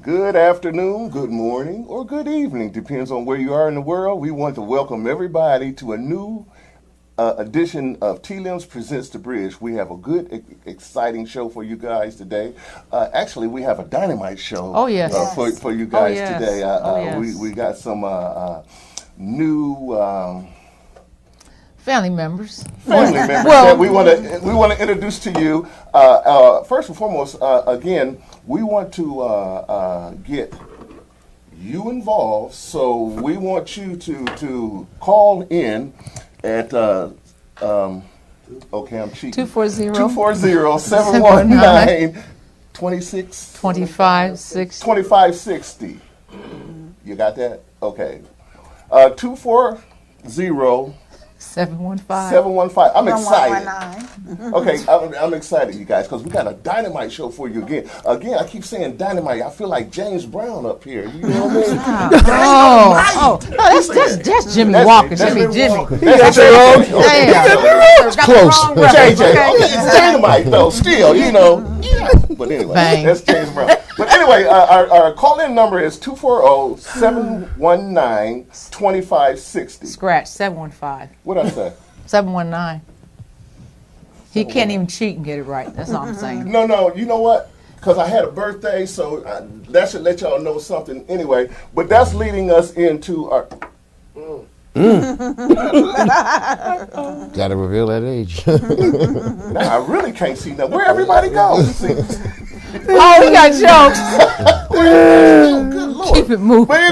Good afternoon, good morning, or good evening, depends on where you are in the world. We want to welcome everybody to a new edition of T-Limbs Presents The Bridge. We have a good, exciting show for you guys today. Actually, we have a dynamite show for you guys today. We got some new family members that we want to introduce to you. First and foremost, again, we want to get you involved, so we want you to call in at okay, I'm cheating. 240-719-2560. You got that? Okay. 240 715. I'm excited. Okay, I'm excited, you guys, because we got a dynamite show for you again. Again, I keep saying dynamite. I feel like James Brown up here. You know what I mean? That's Jimmy Walker. Jimmy. That's close. JJ. It's dynamite, though, still, you know. But anyway, that's James Brown. But anyway, our call-in number is 240-719-2560. Scratch 715. What'd I say? 719. He can't even cheat and get it right. That's all I'm saying. No, you know what? Because I had a birthday, so that should let y'all know something anyway. But that's leading us into our... Gotta reveal that age. Now I really can't see now. Where everybody go? Oh, we got jokes. Good Lord. Keep it moving. But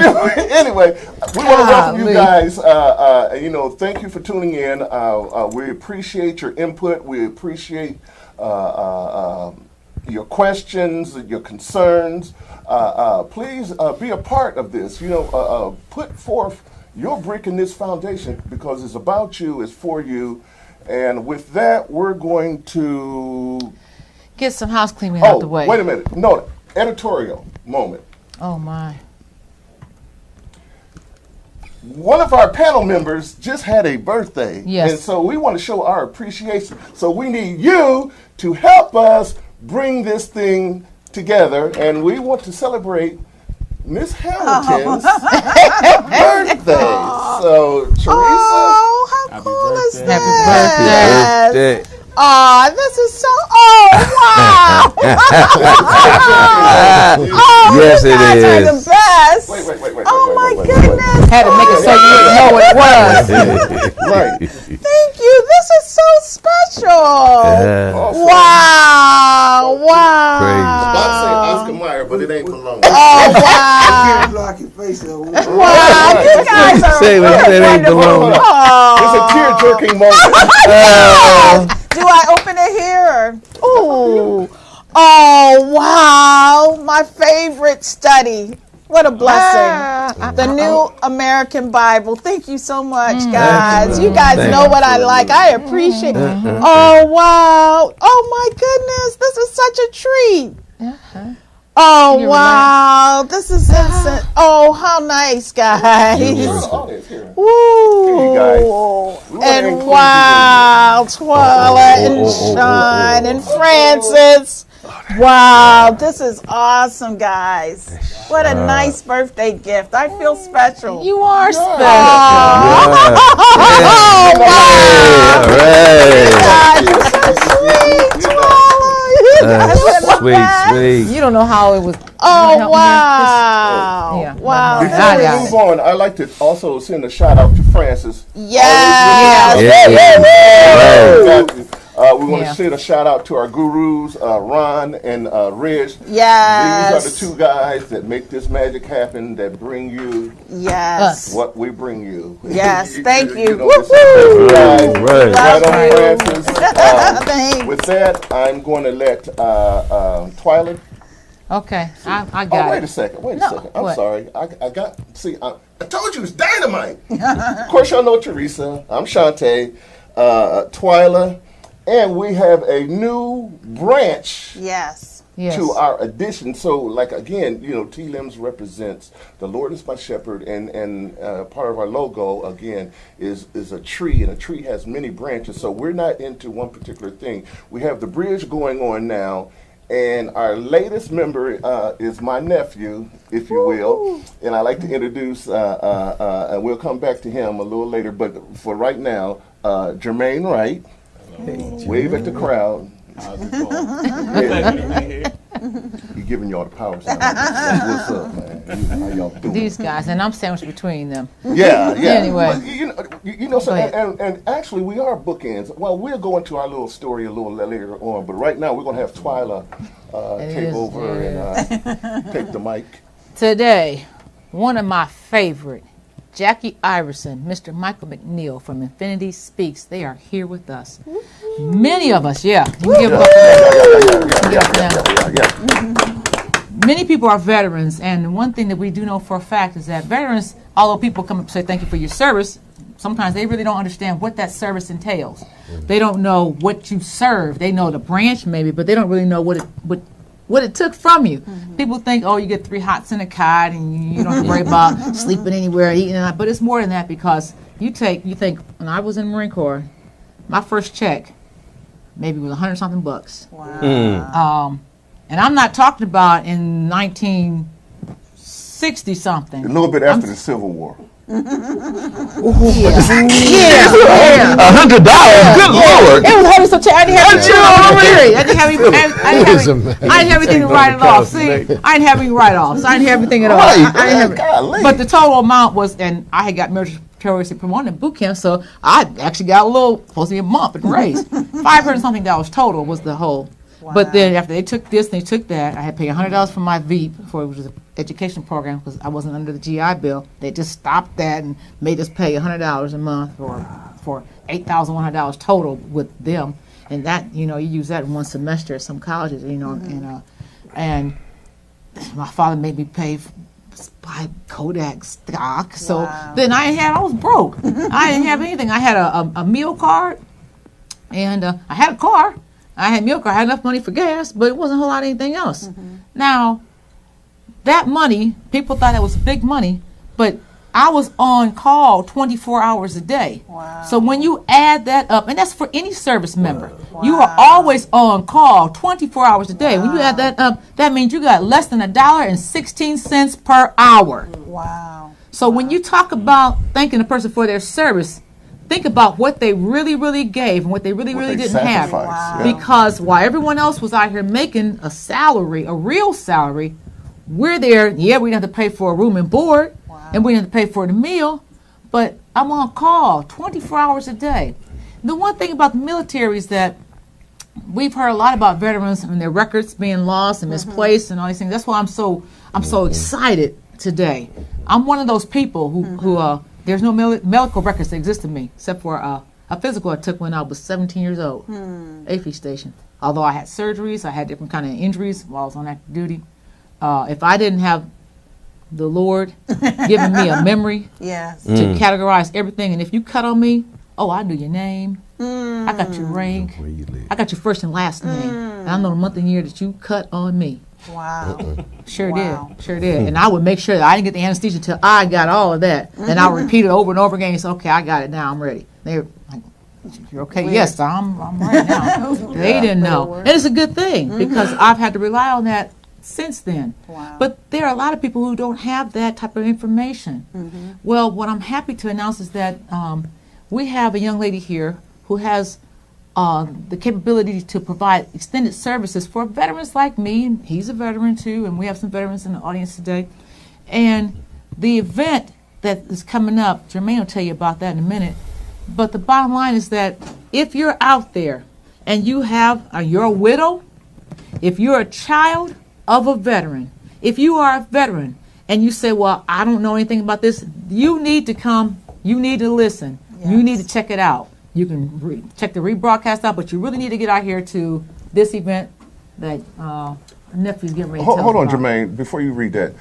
anyway, we want to welcome you guys. Thank you for tuning in. We appreciate your input. We appreciate your questions, your concerns. Please be a part of this. Put forth your brick in this foundation because it's about you, it's for you. And with that, we're going to get some house cleaning out the way. Wait a minute. No, editorial moment. Oh, my. One of our panel members just had a birthday. Yes. And so we want to show our appreciation. So we need you to help us bring this thing together. And we want to celebrate Miss Hamilton's birthday. So, Teresa. Oh, how cool is that? Happy birthday. Oh, this is so, wow. Yes, you guys it are is. the best. Wait. Oh, my goodness. Had to make it so you didn't know what it was. Right. Thank you. This is so special. Wow. I say Oscar Mayer, but it ain't Malone. Oh, wow. Block your face though. Wow, you guys are Say really that ain't wonderful. Malone. It's a tear-jerking moment. Do I open it here? Ooh. Oh, wow. My favorite study. What a blessing. The New American Bible. Thank you so much, guys. You guys know what I like. I appreciate it. Oh, wow. Oh, my goodness. This is such a treat. Oh, wow. This is instant. Oh, how nice, guys. Woo. And wow, Twyla and Sean and Francis. Wow, this is awesome, guys. What a nice birthday gift. I feel special. You are special. Oh, wow. All You're so sweet, Twyla. You guys are the best. Sweet. You don't know how it was. Oh, wow. Yeah. Wow. Before we move on, I'd like to also send a shout out to Francis. Yes. We want to send a shout out to our gurus, Ron and Reg. Yes. These are the two guys that make this magic happen, that bring you what we bring you. Yes, thank you. Woo-hoo. Right on, Francis. Thanks. With that, I'm going to let Twyla. Okay, I got it. Wait a second. I'm what? sorry. I told you it's dynamite. Of course, y'all know Teresa. I'm Shantae. Twyla. And we have a new branch to our addition. So, like, again, T-Limbs represents the Lord is my shepherd, and part of our logo, again, is a tree, and a tree has many branches. So we're not into one particular thing. We have the bridge going on now, And our latest member is my nephew, if you will. And I'd like to introduce, and we'll come back to him a little later, but for right now, Jermaine Wright. Wave at the crowd. How's it going? Pleasure to be here. He's giving y'all the power sign. What's up, man? How y'all doing? These guys, and I'm sandwiched between them. Yeah. Anyway. But, you know, so, and actually, we are bookends. Well, we'll go into our little story a little later on, but right now, we're going to have Twyla take over and take the mic. Today, one of my favorite, Jackie Iverson, Mr. Michael McNeil from Infinity Speaks. They are here with us. Many of us, yeah. You can give them up. Many people are veterans, and one thing that we do know for a fact is that veterans, although people come up and say thank you for your service, sometimes they really don't understand what that service entails. They don't know what you serve. They know the branch maybe, but they don't really know what it took from you. People think, oh, you get 3 hots and a cot, and you don't have to worry about sleeping anywhere, eating, but it's more than that, because you think, when I was in the Marine Corps, my first check maybe was $100-something bucks. Wow. And I'm not talking about in 1960 something. A little bit after the Civil War. Yeah. $100. Good Lord. It was heavy, so I didn't have anything to write it off. See, I didn't have any write-offs. So I didn't have anything at all. I didn't have, but the total amount was, and I had got military promoted in boot camp, so I actually got a little, supposed to be a month and raised. $500-something total was the whole. Wow. But then after they took this and they took that, I had to pay $100 for my VEEP, for it was an education program, because I wasn't under the GI Bill. They just stopped that and made us pay $100 a month for $8,100 total with them. And that, you use that in one semester at some colleges, and my father made me pay buy Kodak stock. So then I was broke. I didn't have anything. I had a meal card, and I had a car. I had a meal card. I had enough money for gas, but it wasn't a whole lot of anything else. Now, that money, people thought that was big money, but I was on call 24 hours a day. Wow. So when you add that up, and that's for any service member, you are always on call 24 hours a day. When you add that up, that means you got less than $1.16 per hour. Wow. So when you talk about thanking a person for their service, think about what they really, really gave and what they really, really didn't have. Wow. Because while everyone else was out here making a salary, a real salary, we're there, we didn't have to pay for a room and board, and we didn't have to pay for the meal, but I'm on call 24 hours a day. The one thing about the military is that we've heard a lot about veterans and their records being lost and misplaced and all these things. That's why I'm so excited today. I'm one of those people who there's no medical records that exist in me, except for a physical I took when I was 17 years old, AFI station. Although I had surgeries, I had different kind of injuries while I was on active duty. If I didn't have the Lord giving me a memory to categorize everything, and if you cut on me, I knew your name, I got your rank, I got your first and last name, and I know the month and year that you cut on me. Wow. Sure did. And I would make sure that I didn't get the anesthesia until I got all of that. And I would repeat it over and over again and say, okay, I got it now, I'm ready. They're like, you're okay? Yes, I'm right now. They didn't know. And it's a good thing, because I've had to rely on that since then. Wow. But there are a lot of people who don't have that type of information. Well, what I'm happy to announce is that we have a young lady here who has the capability to provide extended services for veterans like me, and he's a veteran too, and we have some veterans in the audience today. And the event that is coming up, Jermaine will tell you about that in a minute, but the bottom line is that if you're out there and you're a widow, if you're a child of a veteran, if you are a veteran and you say, well, I don't know anything about this, you need to come, you need to listen, you need to check it out. You can check the rebroadcast out, but you really need to get out here to this event that nephew's getting ready to tell us Hold on, about. Jermaine, before you read that.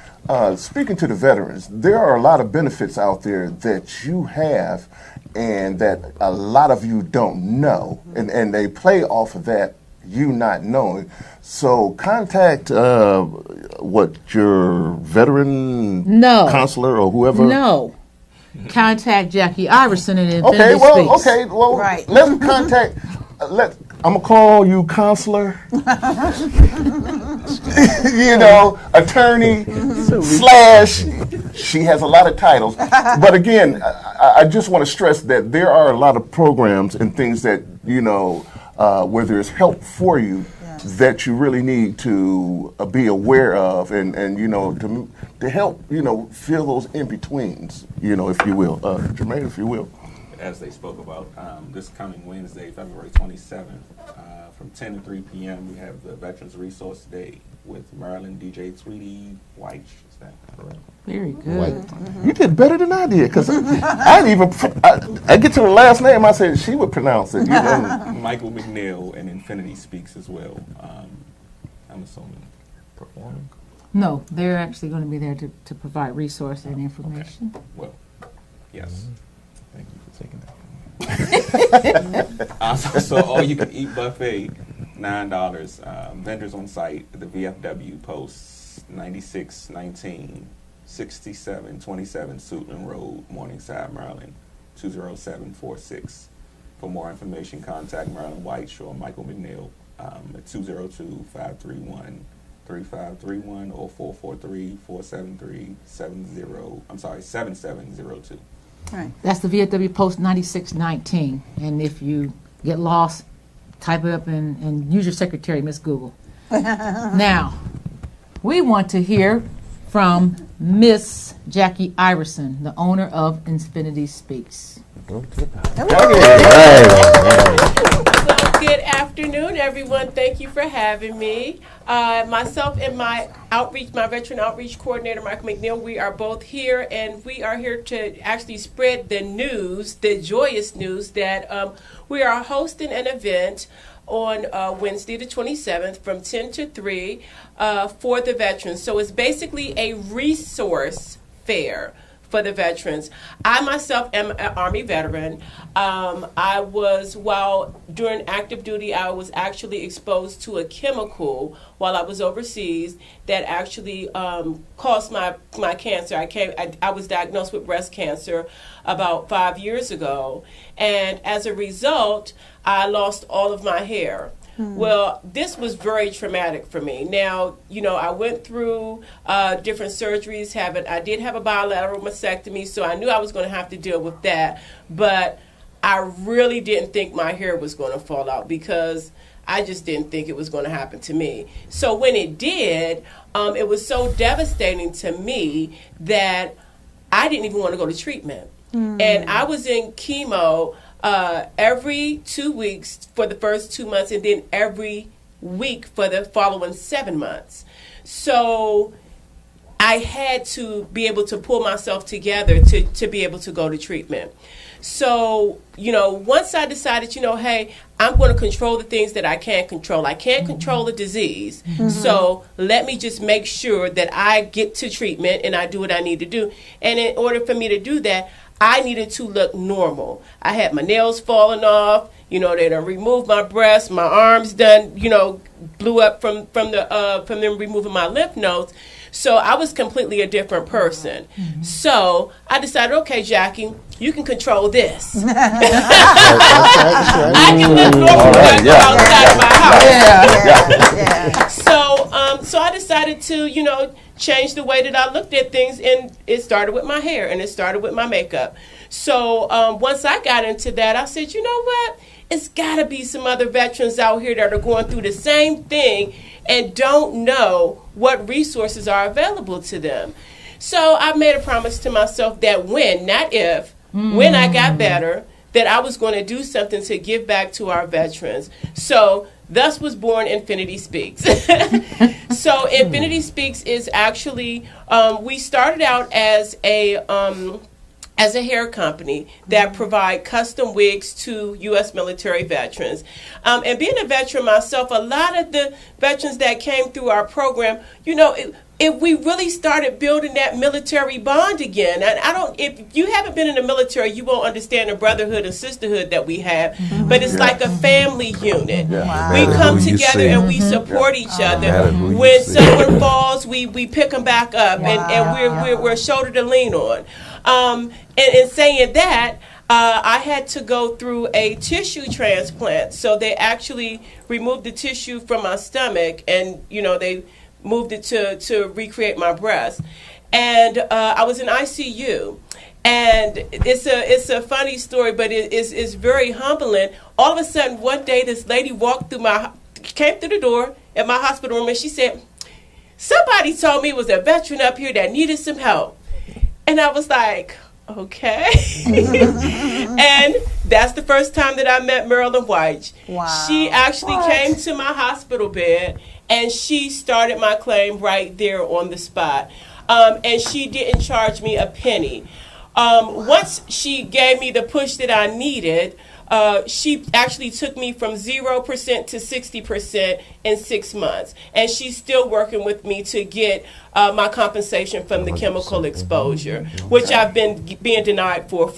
Speaking to the veterans, there are a lot of benefits out there that you have and that a lot of you don't know, and they play off of that, you not knowing. So contact your veteran counselor or whoever. No. Contact Jackie Iverson and Infinity Speaks. Let's contact. I'm gonna call you counselor, you know, attorney slash. She has a lot of titles, but again, I just want to stress that there are a lot of programs and things that you know where there's help for you that you really need to be aware of, and you know to help you know fill those in betweens, you know, if you will, Jermaine, if you will. As they spoke about, this coming Wednesday, February 27th, from 10 to 3 p.m., we have the Veterans Resource Day with Maryland DJ Tweety White. Is that correct? Very good. You did better than I did, because I didn't even. I get to the last name, I said she would pronounce it. You know? Michael McNeil and Infinity Speaks as well. I'm assuming performing. No, they're actually going to be there to provide resource and information. Okay. Well, yes. Thank you for taking that. So all you can eat buffet, $9. Vendors on site, the VFW posts 9619 6727 Suitland Road, Morningside, Maryland, 20746. For more information, contact Marilyn White or Michael McNeil at 202-531-3531 or 443-473-7702. Right. That's the VFW Post 9619. And if you get lost, type it up and use your secretary, Miss Google. Now, we want to hear from Miss Jackie Iverson, the owner of Infinity Speaks. Good afternoon, everyone. Thank you for having me. Myself and my veteran outreach coordinator, Michael McNeil, we are both here, and we are here to actually spread the news, the joyous news that we are hosting an event on Wednesday the 27th from 10 to 3 for the veterans. So it's basically a resource fair for the veterans. I myself am an Army veteran. While during active duty, I was actually exposed to a chemical while I was overseas that actually caused my cancer. I was diagnosed with breast cancer about 5 years ago, and as a result, I lost all of my hair. Well, this was very traumatic for me. Now, you know, I went through different surgeries. I did have a bilateral mastectomy, so I knew I was going to have to deal with that. But I really didn't think my hair was going to fall out because I just didn't think it was going to happen to me. So when it did, it was so devastating to me that I didn't even want to go to treatment. And I was in chemo every 2 weeks for the first 2 months, and then every week for the following 7 months. So I had to be able to pull myself together to be able to go to treatment. So, you know, once I decided, you know, hey, I'm going to control the things that I can't control. I can't control the disease. So let me just make sure that I get to treatment and I do what I need to do. And in order for me to do that, I needed to look normal. I had my nails falling off. You know, they done removed my breasts. My arms done, you know, blew up from them removing my lymph nodes. So I was completely a different person. So I decided, okay, Jackie, you can control this. I can look normal outside of my house. So I decided to, you know, change the way that I looked at things, and it started with my hair and it started with my makeup. So once I got into that, I said, you know what? It's got to be some other veterans out here that are going through the same thing and don't know what resources are available to them. So I made a promise to myself that when, not if, when I got better, that I was going to do something to give back to our veterans. So thus was born Infinity Speaks. So Infinity Speaks is actually, we started out as a hair company that provide custom wigs to U.S. military veterans. And being a veteran myself, a lot of the veterans that came through our program, you know, if we really started building that military bond again. And if you haven't been in the military, you won't understand the brotherhood and sisterhood that we have. But it's like a family unit. Wow. We come together and we support each other. When someone falls, we pick them back up, and we're a shoulder to lean on. And in saying that, I had to go through a tissue transplant. So they actually removed the tissue from my stomach, and they moved it to recreate my breast. And I was in ICU. And it's a funny story, but it's very humbling. All of a sudden, one day, this lady came through the door at my hospital room, and she said, "Somebody told me it was a veteran up here that needed some help." And I was like, okay. And that's the first time that I met Marilyn White. Wow. She actually came to my hospital bed, and she started my claim right there on the spot. And she didn't charge me a penny. Once she gave me the push that I needed, she actually took me from 0% to 60% in 6 months. And she's still working with me to get my compensation from the chemical exposure, which I've been being denied for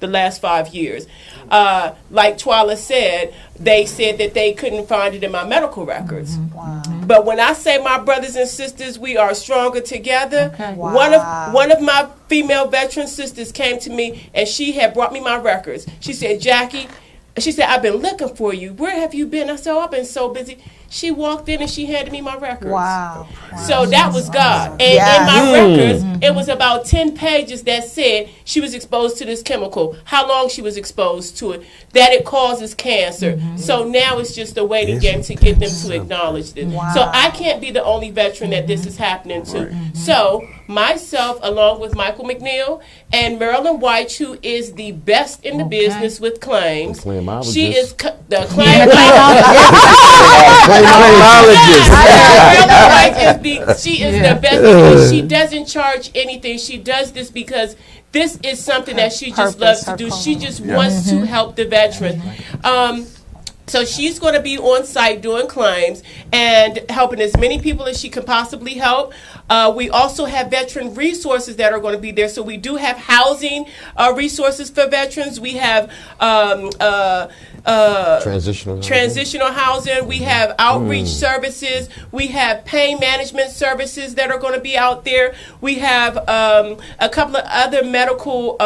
the last 5 years. Like Twyla said, they said that they couldn't find it in my medical records. Wow. But when I say my brothers and sisters, we are stronger together. Okay. Wow. One of my female veteran sisters came to me, and she had brought me my records. She said, "Jackie," she said, "I've been looking for you. Where have you been?" I said, "Oh, I've been so busy." She walked in and she handed me my records. Wow. So that was God. And Yes. in my records, it was about 10 pages that said she was exposed to this chemical, how long she was exposed to it, that it causes cancer. So now it's just a waiting game to get them to acknowledge this. Wow. So I can't be the only veteran that this is happening to. So myself, along with Michael McNeil and Marilyn White, who is the best in the business with claims. She is the claim. She is the best because she doesn't charge anything. She does this because this is something that she just loves to do. She just wants to help the veterans. So she's going to be on site doing claims and helping as many people as she can possibly help. We also have veteran resources that are going to be there. So we do have housing resources for veterans. We have transitional housing. We have outreach services. We have pain management services that are going to be out there. We have a couple of other medical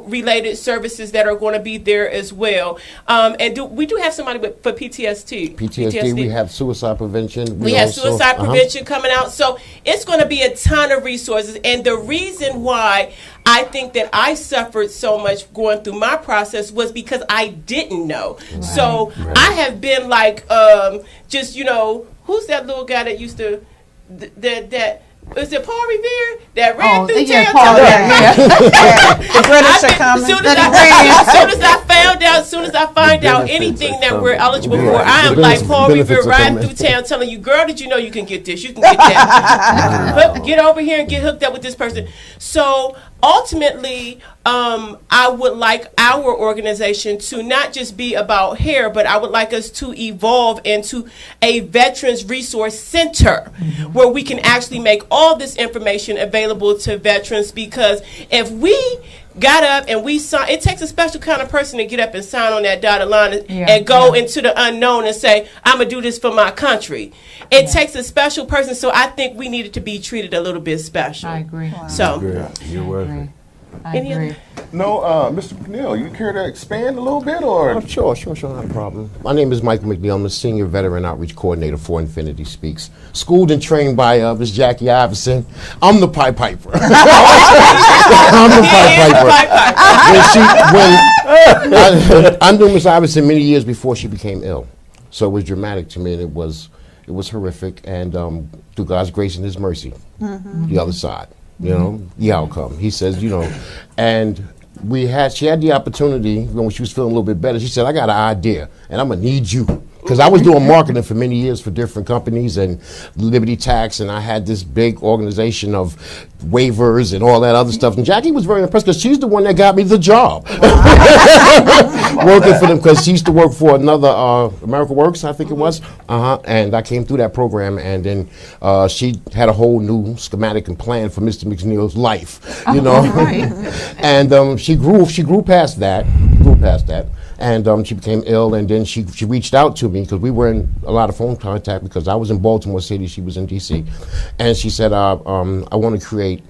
related services that are going to be there as well. And we do have somebody for PTSD. PTSD. We have suicide prevention. We have suicide prevention coming out. So it's going to be a ton of resources. And the reason why I think that I suffered so much going through my process was because I didn't know. Right. So I have been like, just, who's that little guy that used to, that was it Paul Revere that ran through town? Paul, the British are coming. As soon as I find out anything that we're eligible for, I am like Paul Revere riding through town telling you, "Girl, did you know you can get this? You can get that. Get over here and get hooked up with this person." So ultimately, I would like our organization to not just be about hair, but I would like us to evolve into a veterans resource center where we can actually make all this information available to veterans, because if we got up and we sign, it takes a special kind of person to get up and sign on that dotted line and go into the unknown and say, "I'm going to do this for my country." It takes a special person, so I think we needed to be treated a little bit special. I agree. Wow. So, you're worth it. I agree. No, Mr. McNeil, you care to expand a little bit, or? Oh, sure, not a problem. My name is Michael McNeil. I'm the Senior Veteran Outreach Coordinator for Infinity Speaks. Schooled and trained by Ms. Jackie Iverson. I'm the Pied Piper. I'm the Pied Piper. I knew Ms. Iverson many years before she became ill, so it was dramatic to me, and it was horrific. And through God's grace and His mercy, the other side. The outcome. He says, and she had the opportunity when she was feeling a little bit better. She said, "I got an idea, and I'm gonna need you." Because I was doing marketing for many years for different companies and Liberty Tax, and I had this big organization of waivers and all that other stuff. And Jackie was very impressed because she's the one that got me the job. Working for them, because she used to work for another America Works, I think it was. And I came through that program, and then she had a whole new schematic and plan for Mr. McNeil's life, And she grew past that. And she became ill, and then she reached out to me because we were in a lot of phone contact, because I was in Baltimore City, she was in D.C. And she said, I want to create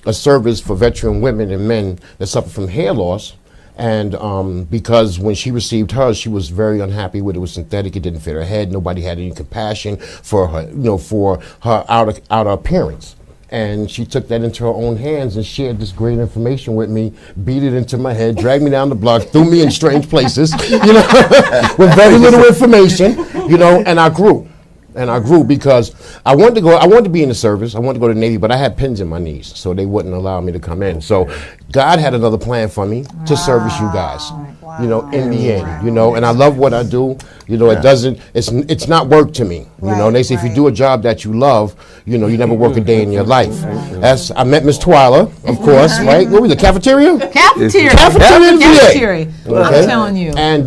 a service for veteran women and men that suffer from hair loss. And because when she received hers, she was very unhappy with it. It was synthetic. It didn't fit her head. Nobody had any compassion for her, for her outer appearance. And she took that into her own hands and shared this great information with me, beat it into my head, dragged me down the block, threw me in strange places, with very little information, and I grew. And I grew because I wanted to be in the service. I wanted to go to the Navy, but I had pins in my knees, so they wouldn't allow me to come in. So God had another plan for me to service you guys, in the end, and I love what I do. It's not work to me. They say if you do a job that you love, you never work a day in your life. I met Miss Twyla, of course, right? What was the cafeteria? Cafeteria. I'm telling you. And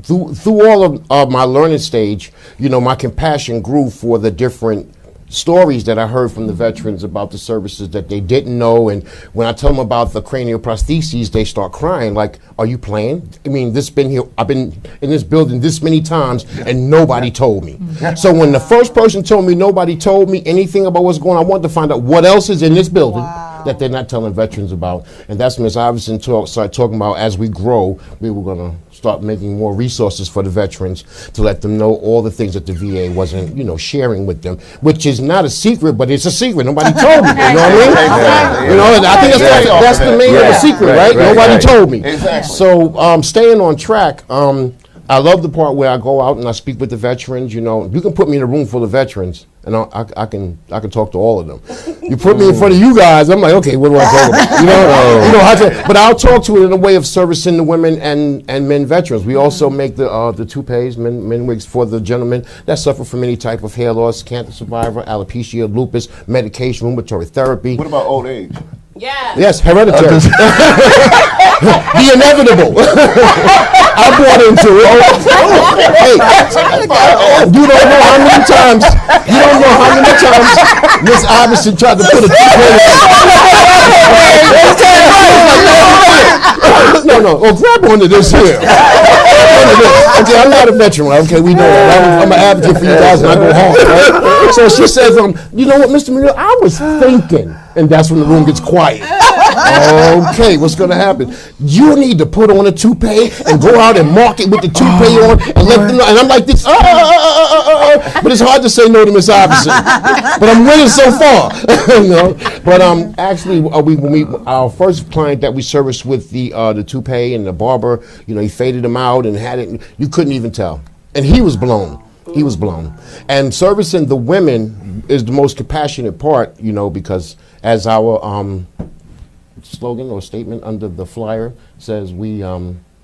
through all of my learning stage, my compassion grew for the different stories that I heard from the veterans about the services that they didn't know. And when I tell them about the cranial prostheses, they start crying like, are you playing? I mean, I've been in this building this many times and nobody told me. So when the first person told me nobody told me anything about what's going on, I wanted to find out what else is in this building that they're not telling veterans about. And that's when Ms. Iverson started talking about, as we grow, we were going to start making more resources for the veterans to let them know all the things that the VA wasn't, sharing with them, which is not a secret, but it's a secret. Nobody told me. You know what I mean? Exactly. I think that's the main of the secret, right? Nobody told me. Exactly. So staying on track, I love the part where I go out and I speak with the veterans. You can put me in a room full of veterans, and I can talk to all of them. You put me in front of you guys, I'm like, okay, what do I talk about? But I'll talk to it in a way of servicing the women and men veterans. We also make the toupees, men wigs for the gentlemen that suffer from any type of hair loss, cancer survivor, alopecia, lupus, medication, rheumatoid therapy. What about old age? Yeah. Yes, hereditary. The inevitable. I bought into it. Hey, you don't know how many times Miss Iverson tried to put a No. Oh, grab onto this here. Okay, I'm not a veteran. Okay, we know that. I'm an advocate for you guys, and I go hard. Right? So she says, you know what, Mr. Munoz, I was thinking. And that's when the room gets quiet. Okay, what's going to happen? You need to put on a toupee and go out and market with the toupee on and let them know. And I'm like this, but it's hard to say no to Miss Iverson. But I'm winning so far. But actually, our first client that we serviced with the toupee and the barber, he faded him out and had it. You couldn't even tell, and he was blown. He was blown. And servicing the women is the most compassionate part, because as our slogan or statement under the flyer says, we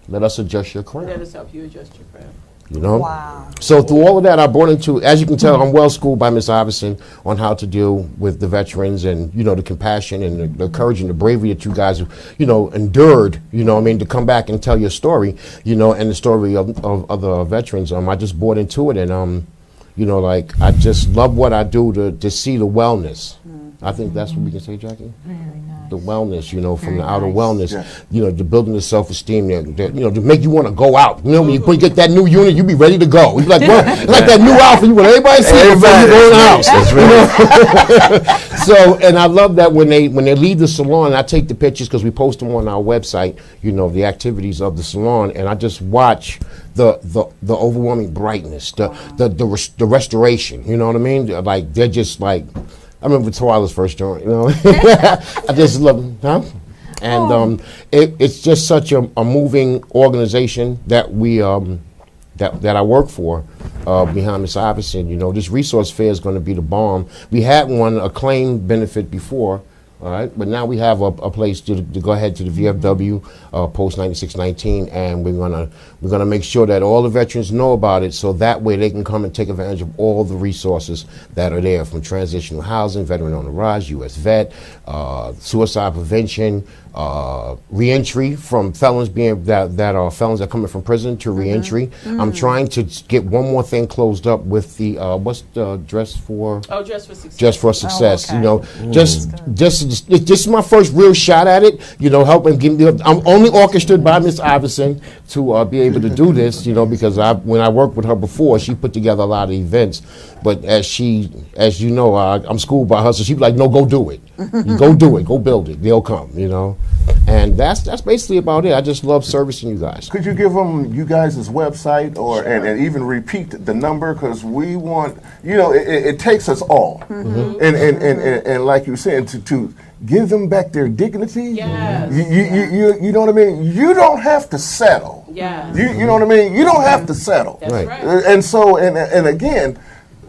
let us adjust your crown. Let us help you adjust your crown. Wow. So through all of that, I brought into, as you can tell, I'm well schooled by Ms. Iverson on how to deal with the veterans and, the compassion and the courage and the bravery that you guys, endured, to come back and tell your story, and the story of other veterans. I just bought into it and, I just love what I do to see the wellness. I think that's what we can say, Jackie. Very nice. The wellness, from the outer wellness, the building the self-esteem, to make you want to go out. When you get that new unit, you be ready to go. You're like, like that new outfit, you want everybody to see it before you go in the house. So, and I love that when they leave the salon, I take the pictures because we post them on our website, the activities of the salon, and I just watch the overwhelming brightness, the restoration, you know what I mean? Like, they're just like, I remember Twyla's first joint, I just love them, And it's just such a moving organization that we that I work for behind Ms. Iverson. This resource fair is going to be the bomb. We had a claim benefit before. All right, but now we have a place to go ahead to the VFW post 9619, and we're gonna make sure that all the veterans know about it, so that way they can come and take advantage of all the resources that are there, from transitional housing, veteran on the rise, U.S. Vet, suicide prevention, reentry from felons being that are felons that are coming from prison to reentry. I'm trying to get one more thing closed up with the what's the Dress for? Oh, Dress for Success. Just for Success. okay. You know, just this is my first real shot at it. You know, helping give me. I'm only orchestrated by Miss Iverson to be able to do this. You know, because when I worked with her before, she put together a lot of events. But as you know, I'm schooled by her, so she'd be like, "No, go do it. You go do it. Go build it. They'll come." You know, and that's basically about it. I just love servicing you guys. Could you give them you guys' website and even repeat the number, because we want, you know, it takes us all, and like you said, to give them back their dignity. Yes. You know what I mean. You don't have to settle. Yes. You know what I mean. You don't have to settle. That's Right. right. And so and again,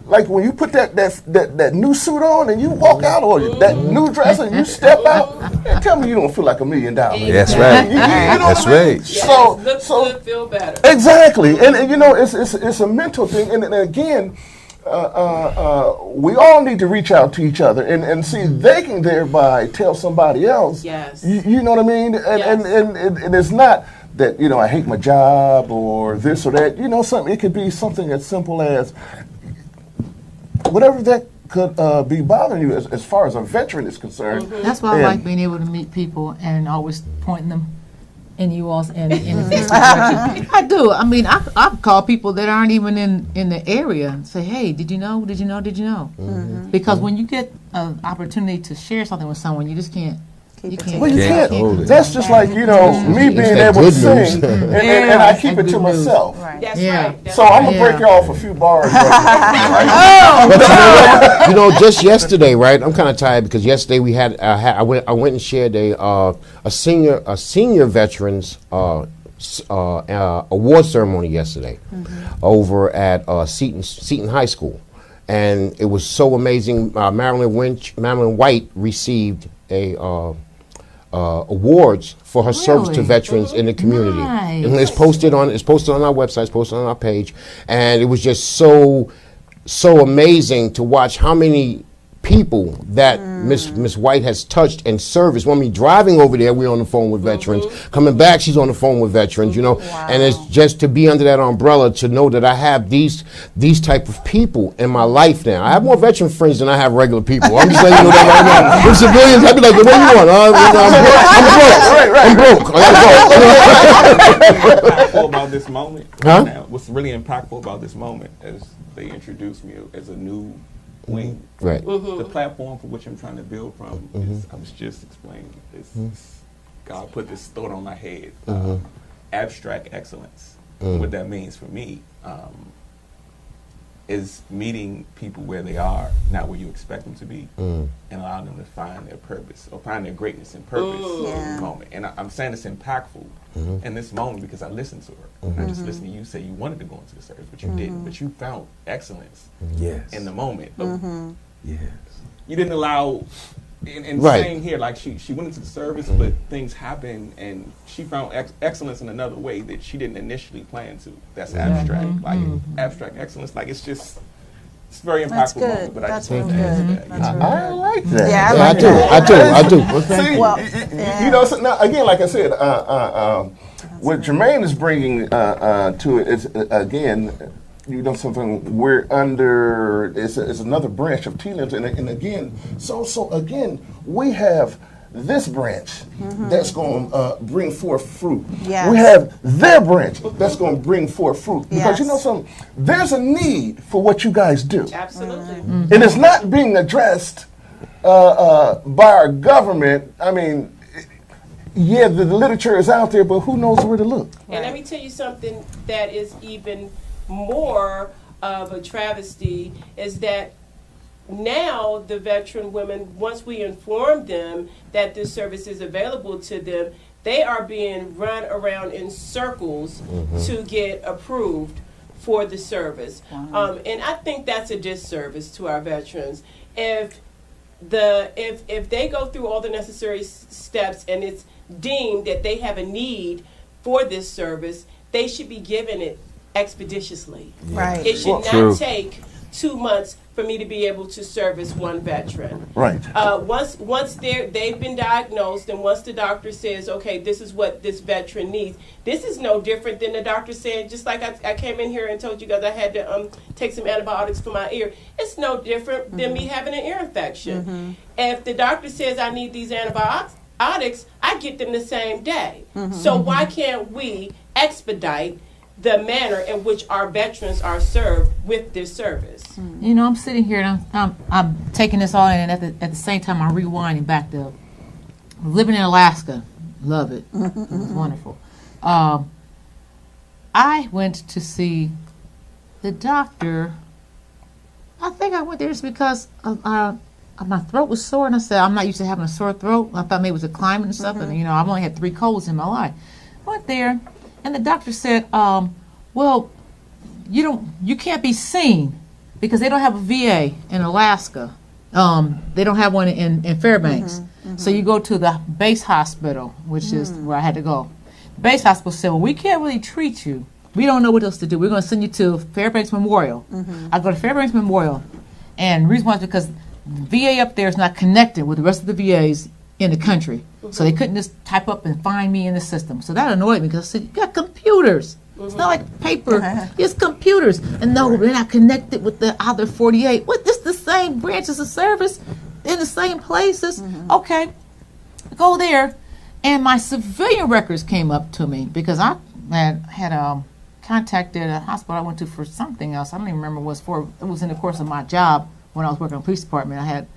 like when you put that new suit on and you walk out, or that new dress and you step out, man, tell me you don't feel like $1 million. That's right. You know That's what I mean? right. Yes. Look good, feel better. Exactly, and you know it's a mental thing, and again, we all need to reach out to each other and see they can thereby tell somebody else. Yes. You know what I mean, and it's not that, you know, I hate my job or this or that. You know, something, it could be something as simple as whatever that could be bothering you as far as a veteran is concerned. That's why I like being able to meet people and always pointing them in you all's in the direction. I do. I mean, I've called people that aren't even in the area and say, "Hey, did you know? Did you know? Did you know?" Because when you get an opportunity to share something with someone, you just can't. You can't. Well, you Yeah, can't. totally. That's just like, you know, me being that able to good news. sing, and I keep it to Good news. myself. That's Yeah. right. That's So I'm right. gonna break you off a few bars. You know, just yesterday, right? I'm kind of tired because yesterday we had I went and shared a senior veterans award ceremony yesterday over at Seton High School, and it was so amazing. Marilyn White received a awards for her service to Really? veterans in the community. Nice. And it's posted on our website, it's posted on our page, and it was just so amazing to watch how many people that Miss White has touched and serviced. When we driving over there, we're on the phone with veterans. Coming back, she's on the phone with veterans, you know. And it's just to be under that umbrella, to know that I have these type of people in my life now. I have more veteran friends than I have regular people. I'm just letting you know that right now. With civilians, I'd be like, "What you want? I'm broke. I gotta go." Impactful about this moment. Huh? Now, what's really impactful about this moment is they introduced me as a new wing. Right. The platform for which I'm trying to build from is, I was just explaining, God put this thought on my head, abstract excellence. What that means for me is meeting people where they are, not where you expect them to be, and allowing them to find their purpose or find their greatness and purpose in the moment. And I'm saying it's impactful in this moment because I listened to her. I just listened to you say you wanted to go into the service, but you didn't. But you found excellence Yes. in the moment. But Yes. you didn't allow, and Right. saying here, like she went into the service, but things happened, and she found excellence in another way that she didn't initially plan to. That's abstract, like abstract excellence. Like it's very impactful good. moment. But That's I just really wanted to good. add That's that. really I like that. Yeah, I Yeah, like that. I do. See, Well, you know, so now again, like I said, what Jermaine is bringing to it is again, you know, something we're under. It's another branch of T-Limbs, and again, so again, we have this branch that's going to bring forth fruit. Yes. We have their branch that's going to bring forth fruit, because you know Yes. something. There's a need for what you guys do. Absolutely. And it's not being addressed by our government. I mean, yeah, the literature is out there, but who knows where to look? And let me tell you something that is even more of a travesty is that now the veteran women, once we inform them that this service is available to them, they are being run around in circles to get approved for the service. And I think that's a disservice to our veterans. If they go through all the necessary steps and it's deemed that they have a need for this service, they should be given it expeditiously. Right. It should True. not take 2 months, for me to be able to service one veteran. Right. Once they've been diagnosed, and once the doctor says, okay, this is what this veteran needs, this is no different than the doctor saying, just like I came in here and told you guys I had to take some antibiotics for my ear. It's no different than me having an ear infection. If the doctor says I need these antibiotics, I get them the same day. So why can't we expedite the manner in which our veterans are served with this service? You know, I'm sitting here and I'm taking this all in, and at the same time I'm rewinding back to living in Alaska. Love it. It was wonderful. I went to see the doctor. I think I went there just because my throat was sore, and I said, I'm not used to having a sore throat. I thought maybe it was a climate and stuff, and, you know, I've only had 3 colds in my life. Went there, and the doctor said, well, you can't be seen because they don't have a VA in Alaska. They don't have one in Fairbanks. So you go to the base hospital, which is where I had to go. The base hospital said, well, we can't really treat you. We don't know what else to do. We're going to send you to Fairbanks Memorial. I go to Fairbanks Memorial, and the reason why is because VA up there is not connected with the rest of the VAs in the country. So they couldn't just type up and find me in the system. So that annoyed me because I said, you got computers. It's not like paper. It's computers. And no, they're not connected with the other 48. What? This the same branches of service in the same places. Okay. Go there. And my civilian records came up to me because I had contacted a hospital I went to for something else. I don't even remember what it was for. It was in the course of my job when I was working in the police department.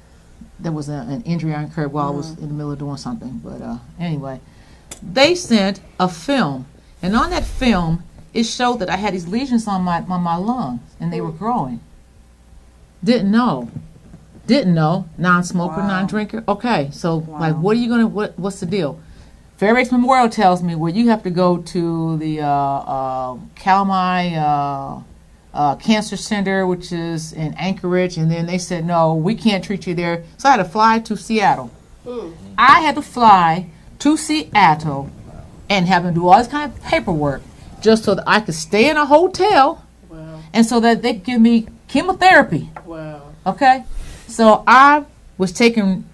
There was an injury I incurred while I was in the middle of doing something. But anyway, they sent a film. And on that film, it showed that I had these lesions on my lungs, and they were growing. Didn't know. Non-smoker, non-drinker. Okay, so like, what are you gonna? What's the deal? Fairbanks Memorial tells me, well, you have to go to the Kalmai Cancer Center, which is in Anchorage, and then they said, no, we can't treat you there. So I had to fly to Seattle. I had to fly to Seattle and have them do all this kind of paperwork just so that I could stay in a hotel and so that they could give me chemotherapy. Okay? So I didn't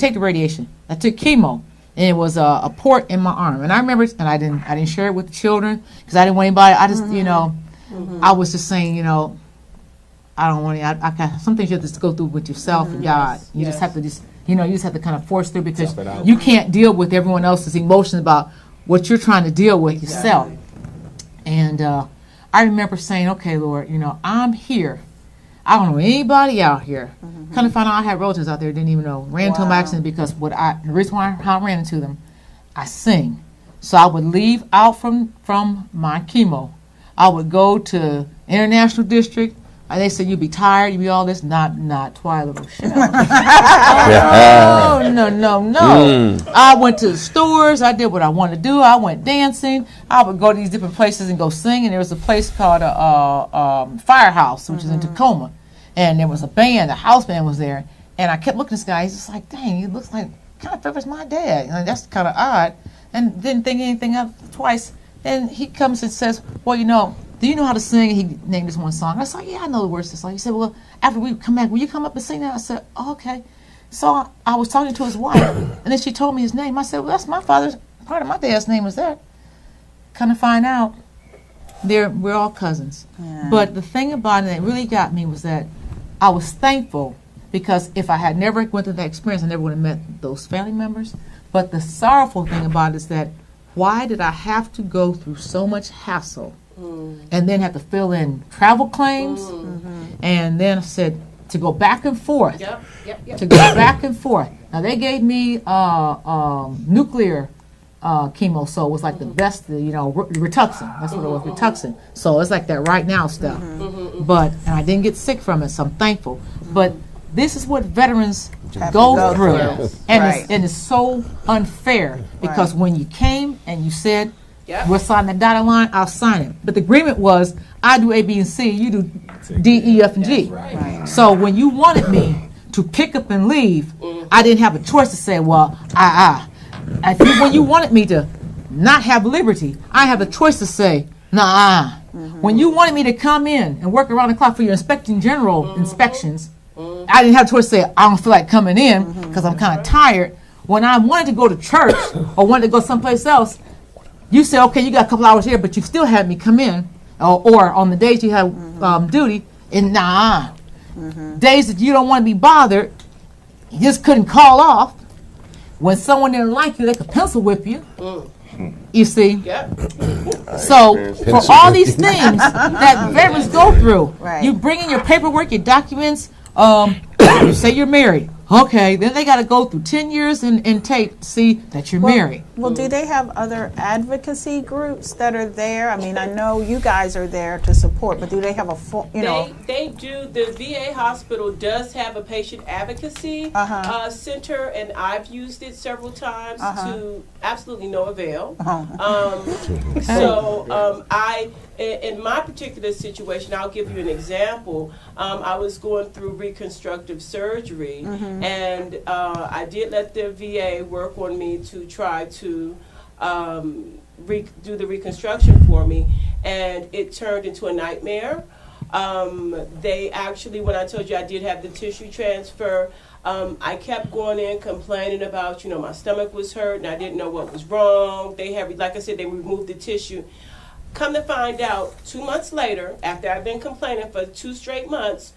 take the radiation. I took chemo. And it was a port in my arm. And I remember, and I didn't share it with the children because I didn't want anybody. I just, you know, I was just saying, you know, I don't want any. Some things you have to go through with yourself and God. You just have to you just have to kind of force through because you can't deal with everyone else's emotions about what you're trying to deal with yourself. And I remember saying, okay, Lord, you know, I'm here. I don't know anybody out here. Kind of found out I had relatives out there didn't even know. Ran into them accident because the reason why I ran into them, I sing. So I would leave out from my chemo. I would go to International District. And they said, you'd be tired, you'd be all this. Not Twyla Rochelle. No. I went to the stores. I did what I wanted to do. I went dancing. I would go to these different places and go sing. And there was a place called Firehouse, which is in Tacoma. And there was a band, a house band was there. And I kept looking at this guy. He's just like, dang, he looks like kind of favors my dad. And that's kind of odd. And didn't think anything of it twice. Then he comes and says, well, you know, do you know how to sing? And he named this one song. I said, yeah, I know the words to the song. He said, well, after we come back, will you come up and sing that? I said, oh, okay. So I was talking to his wife, and then she told me his name. I said, well, that's my father's, part of my dad's name was that. Kind of find out, we're all cousins. Yeah. But the thing about it that really got me was that I was thankful because if I had never went through that experience, I never would have met those family members. But the sorrowful thing about it is that why did I have to go through so much hassle and then have to fill in travel claims? And then I said to go back and forth. To go back and forth. Now they gave me nuclear chemo, so it was like the best, Rituxan. That's what it was, Rituxan. So it's like that right now stuff. And I didn't get sick from it, so I'm thankful. But this is what veterans go through. And it's so unfair because when you came and you said, we'll sign the dotted line, I'll sign it. But the agreement was, I do A, B, and C, you do D, E, F, and G. So when you wanted me to pick up and leave, I didn't have a choice to say, well, when you wanted me to not have liberty, I have a choice to say, nah, When you wanted me to come in and work around the clock for your inspecting general inspections, I didn't have a choice to say, I don't feel like coming in because I'm kind of tired. When I wanted to go to church or wanted to go someplace else, you say, okay, you got a couple hours here, but you still had me come in. Or on the days you have duty, and days that you don't want to be bothered, you just couldn't call off. When someone didn't like you, they could pencil whip you. You see? Yep. So for all these things that veterans go through, Right. you bring in your paperwork, your documents, you say you're married. Okay, then they got to go through 10 years and tape to see that you're married. Well, do they have other advocacy groups that are there? I mean, I know you guys are there to support, but do they have a full, They do. The VA hospital does have a patient advocacy center, and I've used it several times to absolutely no avail. In my particular situation, I'll give you an example. I was going through reconstructive surgery, and I did let the VA work on me to try to do the reconstruction for me, and it turned into a nightmare. They actually, when I told you I did have the tissue transfer, I kept going in complaining about, my stomach was hurt and I didn't know what was wrong. They have, like I said, they removed the tissue. Come to find out, 2 months later, after I've been complaining for 2 straight months,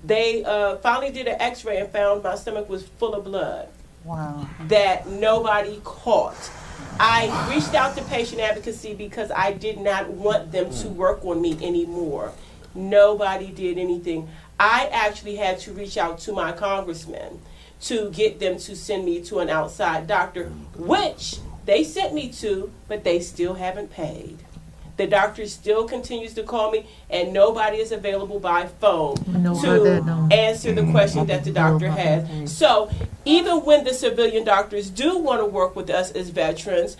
they finally did an x-ray and found my stomach was full of blood. Wow. That nobody caught. I reached out to patient advocacy because I did not want them to work on me anymore. Nobody did anything. I actually had to reach out to my congressman to get them to send me to an outside doctor, which they sent me to, but they still haven't paid. The doctor still continues to call me, and nobody is available by phone to answer the question that the doctor has. So even when the civilian doctors do want to work with us as veterans,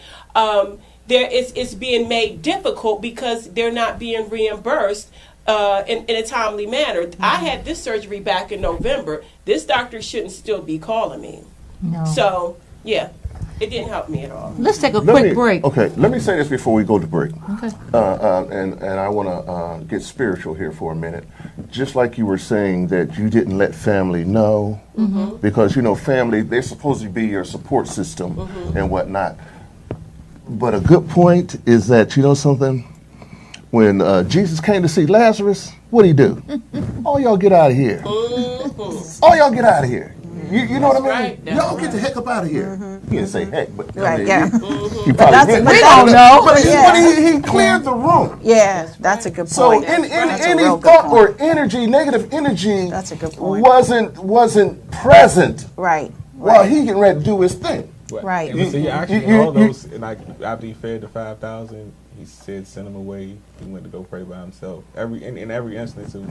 it's being made difficult because they're not being reimbursed in a timely manner. I had this surgery back in November. This doctor shouldn't still be calling me. No. So, yeah. It didn't help me at all. Let's take a quick break. Okay, let me say this before we go to break. Okay. And I want to get spiritual here for a minute. Just like you were saying that you didn't let family know, because, family, they're supposed to be your support system and whatnot. But a good point is that, something? When Jesus came to see Lazarus, what did he do? All y'all get out of here. All y'all get out of here. You know what I mean? Right. Y'all get the heck up out of here. He didn't say heck, but Right, yeah. he probably did. We don't know. But he cleared the room. Yeah, that's a good point. So That's a any real good thought point. or energy, negative energy, That's a good point. wasn't present Right. while he getting ready to do his thing. Right. And so actually, all those, after he fed the 5,000, he said send him away. He went to go pray by himself. In every instance of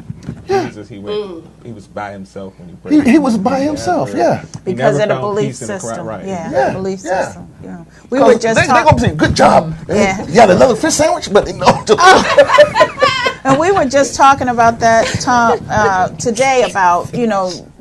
Jesus, he was by himself when he prayed. He was by himself, yeah. Because of the belief system. Right. Yeah, belief system. Yeah. We They were just gonna talking. say, good job. Yeah. You got another fish sandwich, but no. And we were just talking about that, Tom, today about,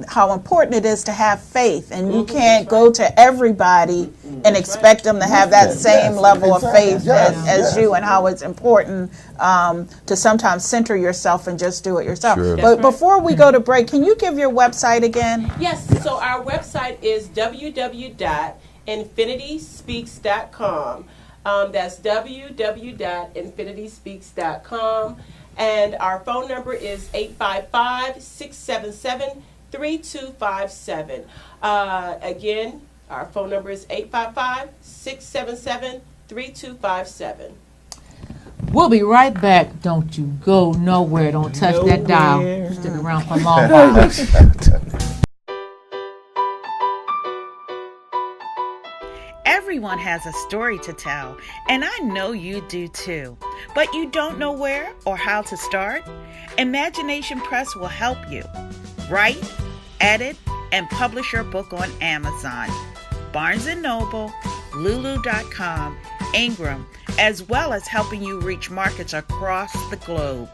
how important it is to have faith. And you can't go to everybody and expect them to have that same level of faith as you, and how it's important to sometimes center yourself and just do it yourself. Sure. But before we go to break, can you give your website again? Yes, so our website is www.infinityspeaks.com. That's www.infinityspeaks.com. And our phone number is 855-677-3257. Again, our phone number is 855-677-3257. We'll be right back. Don't you go nowhere. Don't touch that dial. Stick around for a long while. Everyone has a story to tell, and I know you do too. But you don't know where or how to start? Imagination Press will help you. Write, edit, and publish your book on Amazon, Barnes & Noble, Lulu.com, Ingram, as well as helping you reach markets across the globe.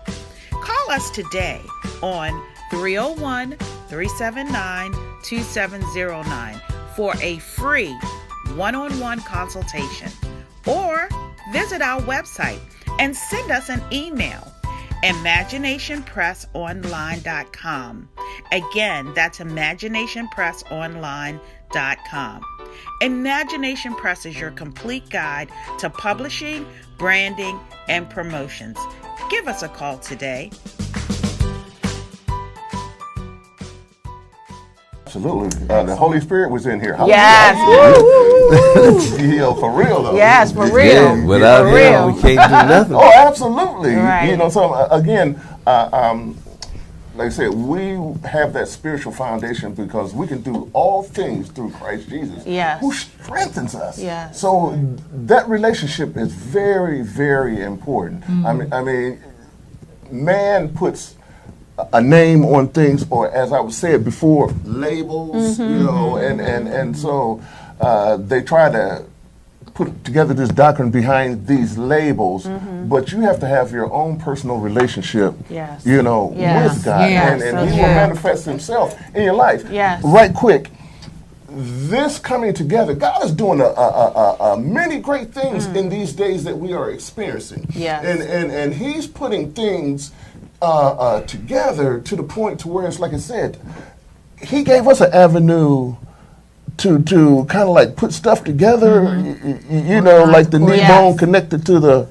Call us today on 301-379-2709 for a free one-on-one consultation, or visit our website and send us an email. imaginationpressonline.com. Again, that's imaginationpressonline.com. Imagination Press is your complete guide to publishing, branding, and promotions. Give us a call today. Absolutely. The Holy Spirit was in here. Yes. For real, though. Yes, for real. Yeah, without him, we can't do nothing. Oh, absolutely. Right. You know, so again, like I said, we have that spiritual foundation because we can do all things through Christ Jesus, Yes. who strengthens us. Yes. So that relationship is very, very important. I mean, man puts a name on things, or as I was said before, labels, you know, and so they try to put together this doctrine behind these labels, but you have to have your own personal relationship, Yes. you know, Yes. with God, Yes. and So He true. will manifest Himself in your life. Yes. Right quick, this coming together, God is doing a many great things in these days that we are experiencing. Yes. And He's putting things together to the point to where it's like I said, He gave us an avenue to kind of like put stuff together, you know, like the knee Yes. bone connected to the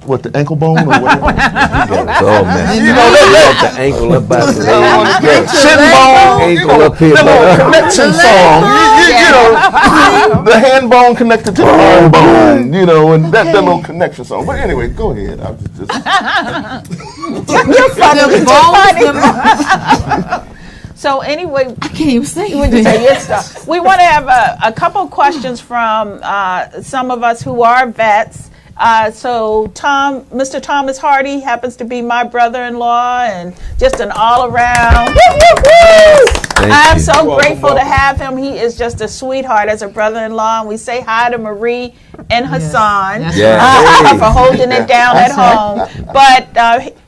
the ankle bone or whatever. Oh man, You know, that the ankle up by the shin bone, ankle up here. the little connection song, you know, the hand bone connected to the arm bone, you know, and that little connection song. But anyway, go ahead. I was just You're funny. The You're bones, funny. So anyway, I can't even say we just say your stuff. We want to have a couple questions from some of us who are vets. So Mr. Thomas Hardy happens to be my brother-in-law and just an all-around. I'm so Welcome, grateful to welcome. have him. He is just a sweetheart as a brother-in-law. And we say hi to Marie and Hassan That's Yeah. for holding it down at home. But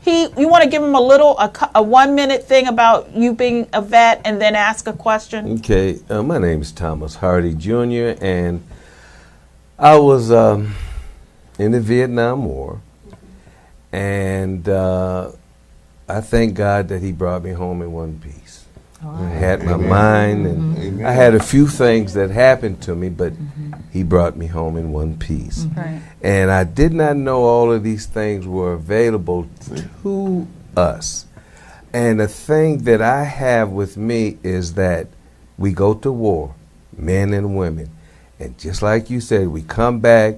you want to give him a 1 minute thing about you being a vet and then ask a question? Okay, my name is Thomas Hardy Jr. and I was in the Vietnam War, and I thank God that He brought me home in one piece. I had my mind, and I had a few things that happened to me, but He brought me home in one piece. Right. And I did not know all of these things were available to us. And the thing that I have with me is that we go to war, men and women, and just like you said, we come back.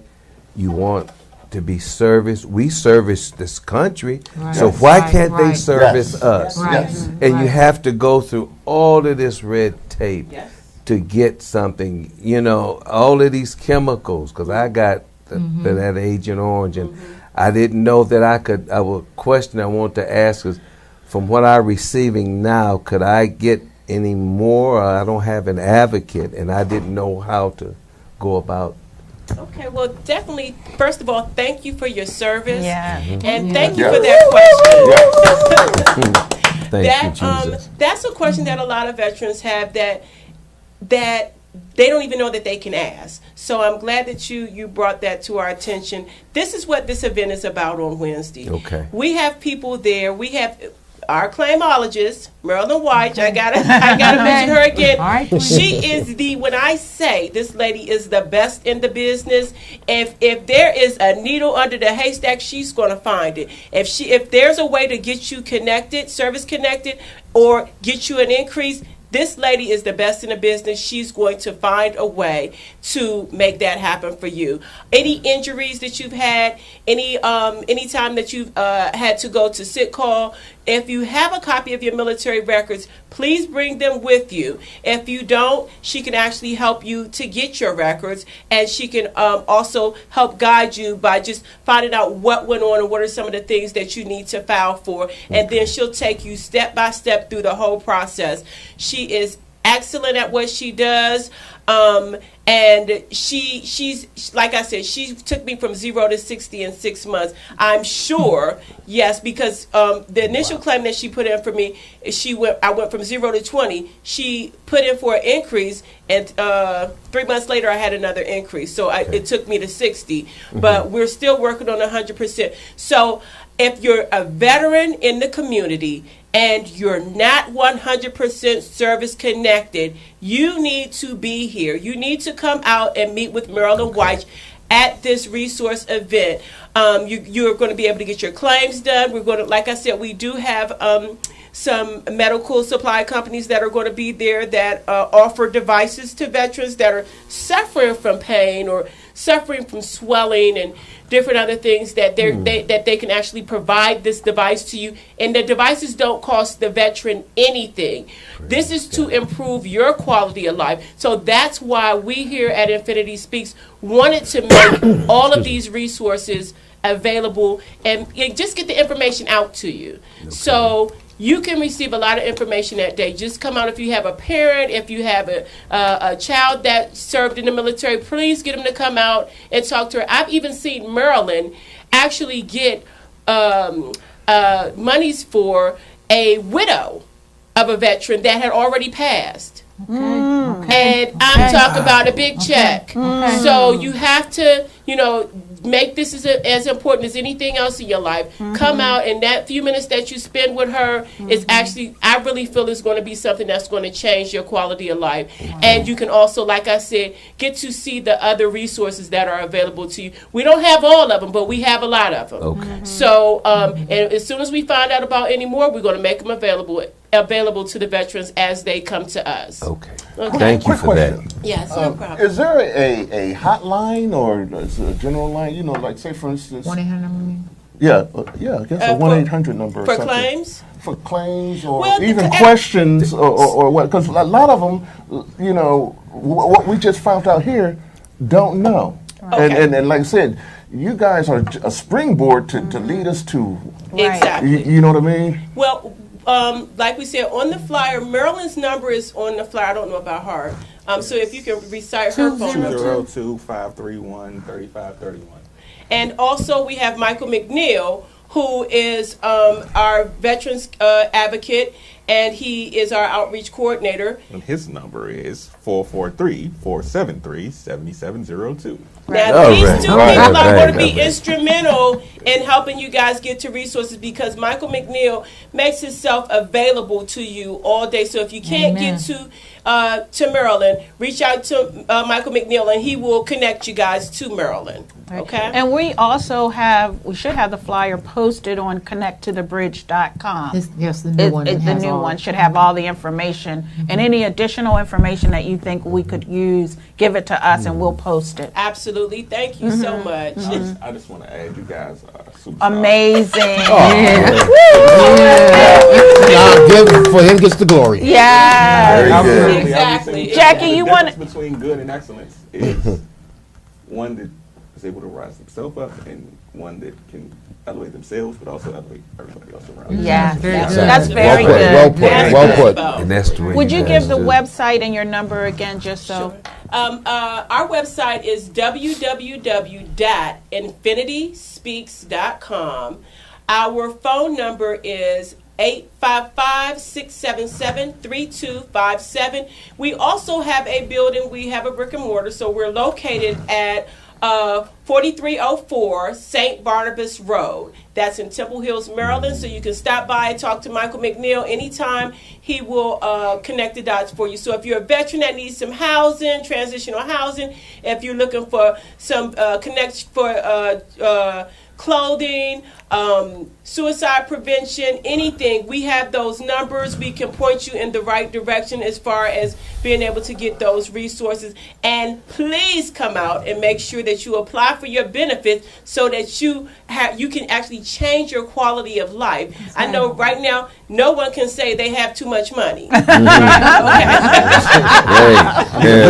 You want to be serviced. We service this country, Right. so why Right, can't they right. service Yes. us? Right. Yes. And you Right. have to go through all of this red tape Yes. to get something, you know, all of these chemicals, because I got that Agent Orange, and I didn't know that I could. A question I want to ask is, from what I'm receiving now, could I get any more? I don't have an advocate, and I didn't know how to go about. Okay, well, definitely, first of all, thank you for your service. Yeah. And thank you Yeah. for that question. Thank you, that Jesus. that's a question that a lot of veterans have that they don't even know that they can ask. So I'm glad that you brought that to our attention. This is what this event is about on Wednesday. Okay. We have people there. We have our claimologist, Marilyn White. I gotta mention her again. All right. She is when I say this lady is the best in the business, if there is a needle under the haystack, she's gonna find it. If there's a way to get you connected, service connected, or get you an increase, this lady is the best in the business. She's going to find a way to make that happen for you. Any injuries that you've had, any time that you've had to go to sick call, if you have a copy of your military records, please bring them with you. If you don't, she can actually help you to get your records, and she can also help guide you by just finding out what went on and what are some of the things that you need to file for, and then she'll take you step by step through the whole process. She is excellent at what she does. And she's like I said, she took me from 0 to 60 in 6 months. I'm sure, yes, because the initial claim that she put in for me, I went from 0 to 20. She put in for an increase, and 3 months later I had another increase. So it took me to 60, but we're still working on 100%. So if you're a veteran in the community and you're not 100% service connected, you need to be here. You need to come out and meet with Marilyn White at this resource event. You're going to be able to get your claims done. We're going to, like I said, we do have some medical supply companies that are going to be there that offer devices to veterans that are suffering from pain or suffering from swelling and different other things that they can actually provide this device to you. And the devices don't cost the veteran anything. This is to improve your quality of life. So that's why we here at Infinity Speaks wanted to make all of these resources available and just get the information out to you. Okay. So you can receive a lot of information that day. Just come out if you have a parent, if you have a child that served in the military, please get them to come out and talk to her. I've even seen Marilyn actually get monies for a widow of a veteran that had already passed. Okay. And I'm talking about a big check. So you have to, make this as important as anything else in your life. Come out, and that few minutes that you spend with her is actually, I really feel is going to be something that's going to change your quality of life. And you can also, like I said, get to see the other resources that are available to you. We don't have all of them, but we have a lot of them. Okay. So, and as soon as we find out about any more, we're going to make them available to the veterans as they come to us. Okay. Thank you for that. Yes, no problem. Is there a hotline or a general line? Like say for instance, 1-800. Yeah, I guess a 1-800 number for claims. For claims or even questions or what? Because a lot of them, what we just found out here, don't know. Okay. And like I said, you guys are a springboard to lead us to. Exactly. You know what I mean? Well. Like we said on the flyer, Marilyn's number is on the flyer. I don't know about her. So if you can recite her phone number. 202-531-3531. And also we have Michael McNeil, who is our veterans advocate, and he is our outreach coordinator. And his number is 443-473-7702. Now, these two people are going to be instrumental in helping you guys get to resources because Michael McNeil makes himself available to you all day. So if you can't get to Marilyn, reach out to Michael McNeil, and he will connect you guys to Marilyn. Okay. And we should have the flyer posted on connecttothebridge.com. Yes, the new one. The new one should have all the information and any additional information that you think we could use. Give it to us, and we'll post it. Absolutely. Thank you so much. I just want to add, you guys are superstars. Amazing. Give for him gets the glory. Yeah. Exactly. Jackie, you want to between good and excellence is one that is able to rise themselves up and one that can elevate themselves, but also elevate everybody else around. Yeah, Exactly. that's very good. Well put. And that's the way Would you give the do. website and your number again, just so? Sure. Our website is www.infinityspeaks.com. Our phone number is 855-677-3257. We also have a building. We have a brick and mortar, so we're located at 4304 St. Barnabas Road. That's in Temple Hills, Maryland. So you can stop by and talk to Michael McNeil anytime. He will connect the dots for you. So if you're a veteran that needs some housing, transitional housing, if you're looking for some connection for clothing, suicide prevention, anything, we have those numbers. We can point you in the right direction as far as being able to get those resources. And please come out and make sure that you apply for your benefits so that you can actually change your quality of life. I know right now no one can say they have too much money. Look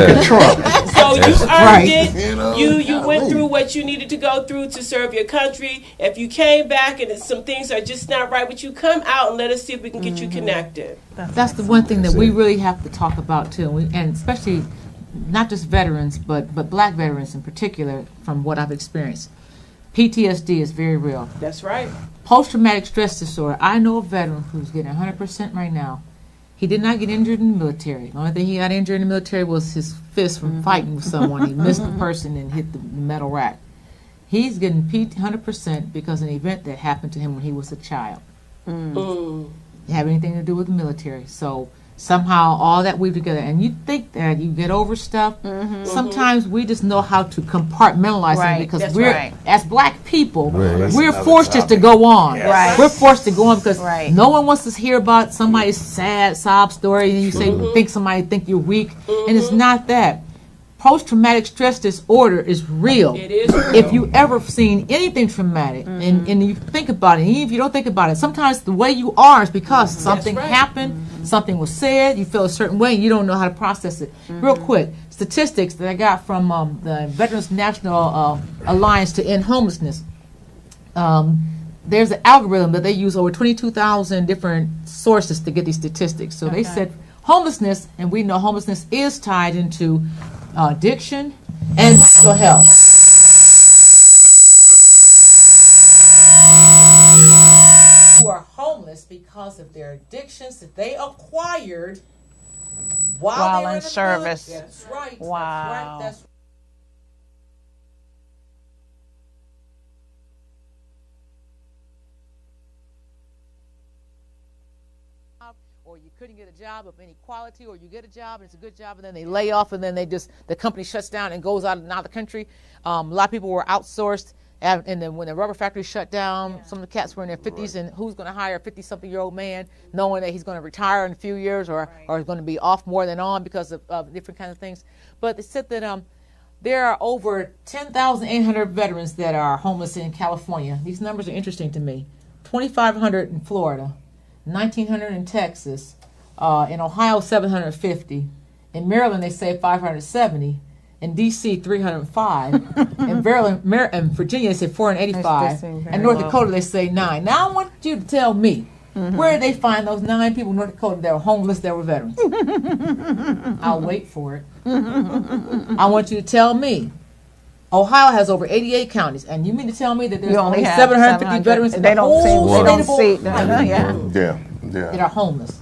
at Trump. So you earned it. You went through what you needed to go through to serve your country. If you came back and some things are just not right, but you come out and let us see if we can get you connected. That's the one thing that we really have to talk about too, and especially not just veterans, but black veterans in particular, from what I've experienced. PTSD is very real. That's right. Post-traumatic stress disorder. I know a veteran who's getting 100% right now. He did not get injured in the military. The only thing he got injured in the military was his fist from fighting with someone. He missed the person and hit the metal rack. He's getting 100% because of an event that happened to him when he was a child. Didn't have anything to do with the military. So somehow all that weave together, and you think that you get over stuff. Sometimes we just know how to compartmentalize it because as black people, we're forced just to go on. We're forced to go on because no one wants to hear about somebody's sad sob story, and you say think somebody think you're weak, and it's not that. Post-traumatic stress disorder is real. It is real. If you ever seen anything traumatic, and you think about it, even if you don't think about it, sometimes the way you are is because something happened, something was said, you feel a certain way, and you don't know how to process it. Real quick, statistics that I got from the Veterans National Alliance to End Homelessness. There's an algorithm that they use over 22,000 different sources to get these statistics. So they said homelessness, and we know homelessness is tied into addiction and mental health. Who are homeless because of their addictions that they acquired while they were in service. That's right. Wow. That's right. Or you couldn't get a job of any quality, or you get a job and it's a good job, and then they lay off, and then the company shuts down and goes out of the country. A lot of people were outsourced, and then when the rubber factory shut down, some of the cats were in their 50s, and who's going to hire a 50-something-year-old man knowing that he's going to retire in a few years or is going to be off more than on because of different kinds of things. But they said that there are over 10,800 veterans that are homeless in California. These numbers are interesting to me. 2,500 in Florida. 1,900 in Texas, in Ohio 750, in Maryland they say 570, in D.C. 305, in Virginia they say 485, and North Dakota they say 9. Now I want you to tell me, where did they find those 9 people in North Dakota that were homeless that were veterans? I'll wait for it. I want you to tell me. Ohio has over 88 counties, and you mean to tell me that there's only 750 veterans in the whole state that are homeless?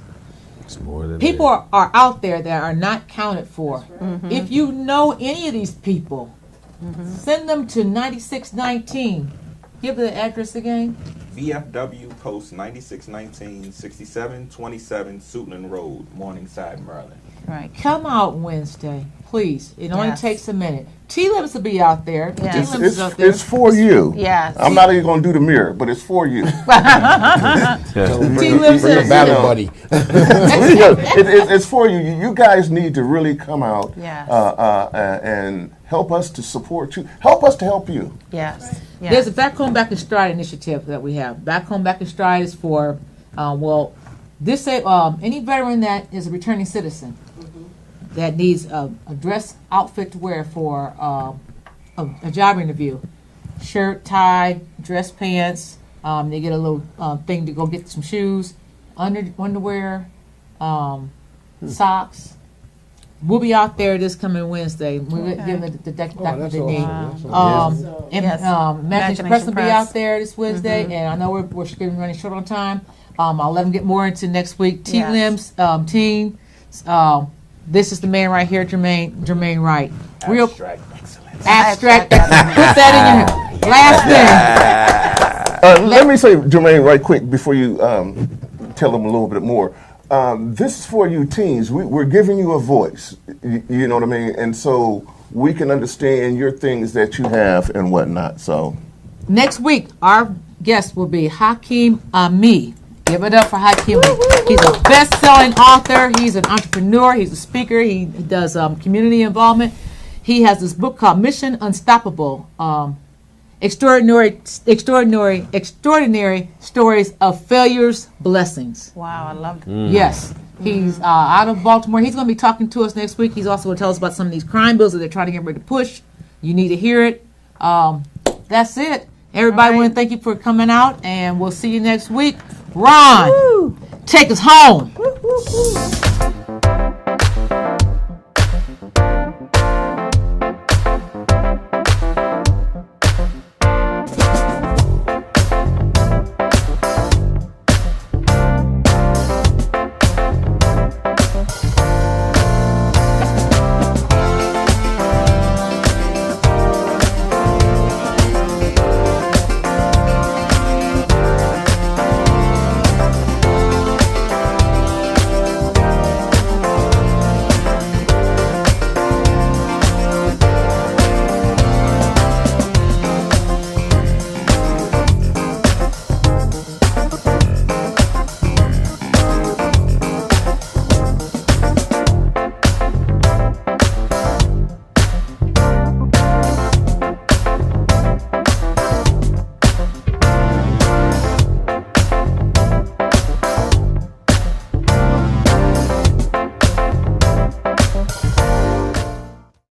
It's more than people are out there that are not counted for. If you know any of these people, send them to 9619. Give the address again. VFW Post 9619, 6727 Suitland Road, Morningside, Maryland. Right. Come out Wednesday, please. It only takes a minute. T-Limbs will be out there. It's for you. Yes. I'm not even going to do the mirror, but it's for you. T-Limbs is battle buddy. It's for you. You guys need to really come out and help us to support you. Help us to help you. Yes. There's a Back Home Back in Stride initiative that we have. Back Home Back in Stride is for, any veteran that is a returning citizen that needs a dress outfit to wear for a job interview. Shirt, tie, dress pants. They get a little thing to go get some shoes, underwear, socks. We'll be out there this coming Wednesday. We'll give them the document they need. Imagination Press will be out there this Wednesday, and I know we're running short on time. I'll let them get more into next week. T-Limbs, team. This is the man right here, Jermaine Wright. Abstract excellence. Abstract. Put that in your last thing. Let me say, Jermaine, right quick before you tell them a little bit more. This is for you teens. We're giving you a voice. You know what I mean? And so we can understand your things that you have and whatnot. So next week, our guest will be Hakeem Ami. Give it up for Hakeem. He's a best-selling author. He's an entrepreneur. He's a speaker. He does community involvement. He has this book called Mission Unstoppable. Extraordinary stories of failures, blessings. Wow, I love it. Yes. He's out of Baltimore. He's going to be talking to us next week. He's also going to tell us about some of these crime bills that they're trying to get ready to push. You need to hear it. That's it. Everybody, want to thank you for coming out, and we'll see you next week. Ron, take us home.